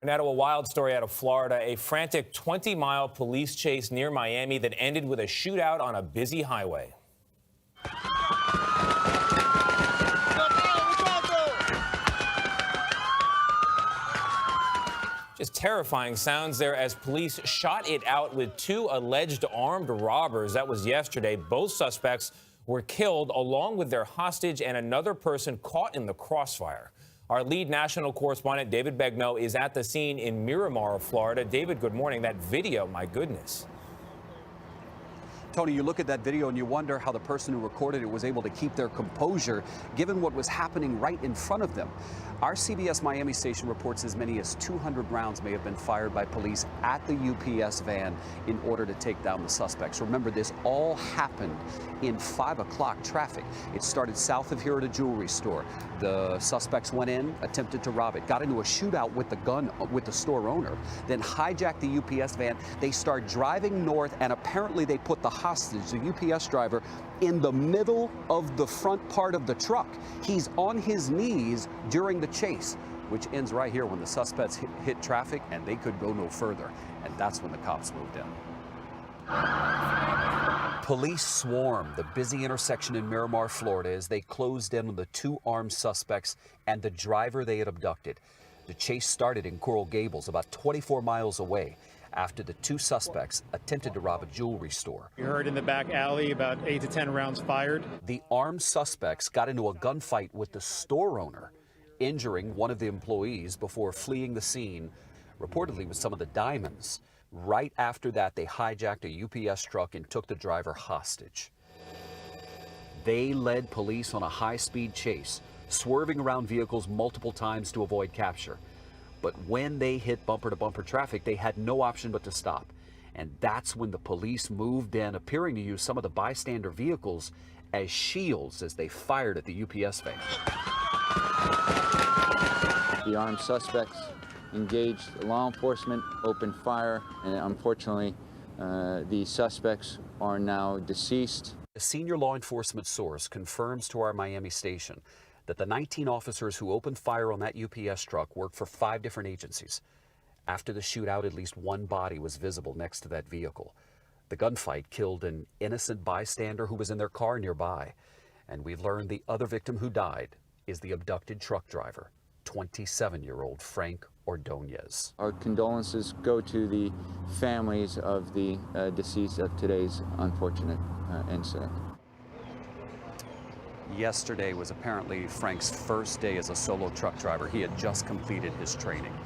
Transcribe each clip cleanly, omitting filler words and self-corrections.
Now to a wild story out of Florida, a frantic 20-mile police chase near Miami that ended with a shootout on a busy highway. Just terrifying sounds there as police shot it out with two alleged armed robbers. That was yesterday. Both suspects were killed along with their hostage and another person caught in the crossfire. Our lead national correspondent, David Begnaud, is at the scene in Miramar, Florida. David, good morning. That video, my goodness. Tony, you look at that video and you wonder how the person who recorded it was able to keep their composure given what was happening right in front of them. Our CBS Miami station reports as many as 200 rounds may have been fired by police at the UPS van in order to take down the suspects. Remember, this all happened in 5 o'clock traffic. It started south of here at a jewelry store. The suspects went in, attempted to rob it, got into a shootout with the gun with the store owner, then hijacked the UPS van. They start driving north, and apparently they put the hostage, the UPS driver, in the middle of the front part of the truck. He's on his knees during the chase, which ends right here when the suspects hit traffic and they could go no further. And that's when the cops moved in. Police swarmed the busy intersection in Miramar, Florida, as they closed in on the two armed suspects and the driver they had abducted. The chase started in Coral Gables, about 24 miles away, after the two suspects attempted to rob a jewelry store. You heard in the back alley about 8 to 10 rounds fired. The armed suspects got into a gunfight with the store owner, injuring one of the employees before fleeing the scene, reportedly with some of the diamonds. Right after that, they hijacked a UPS truck and took the driver hostage. They led police on a high-speed chase, swerving around vehicles multiple times to avoid capture. But when they hit bumper-to-bumper traffic, they had no option but to stop. And that's when the police moved in, appearing to use some of the bystander vehicles as shields as they fired at the UPS van. The armed suspects engaged law enforcement, opened fire, and unfortunately, the suspects are now deceased. A senior law enforcement source confirms to our Miami station that the 19 officers who opened fire on that UPS truck worked for 5 different agencies. After the shootout, at least one body was visible next to that vehicle. The gunfight killed an innocent bystander who was in their car nearby. And we've learned the other victim who died is the abducted truck driver, 27-year-old Frank Ordonez. Our condolences go to the families of the deceased of today's unfortunate incident. Yesterday was apparently Frank's first day as a solo truck driver. He had just completed his training.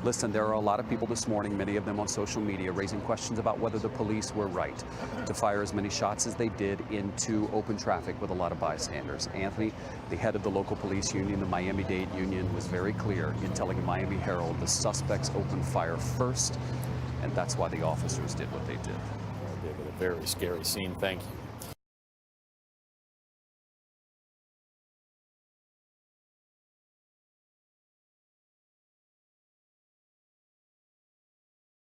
Listen, there are a lot of people this morning, many of them on social media, raising questions about whether the police were right to fire as many shots as they did into open traffic with a lot of bystanders. Anthony, the head of the local police union, the Miami-Dade Union, was very clear in telling the Miami Herald the suspects opened fire first, and that's why the officers did what they did. A very scary scene. Thank you.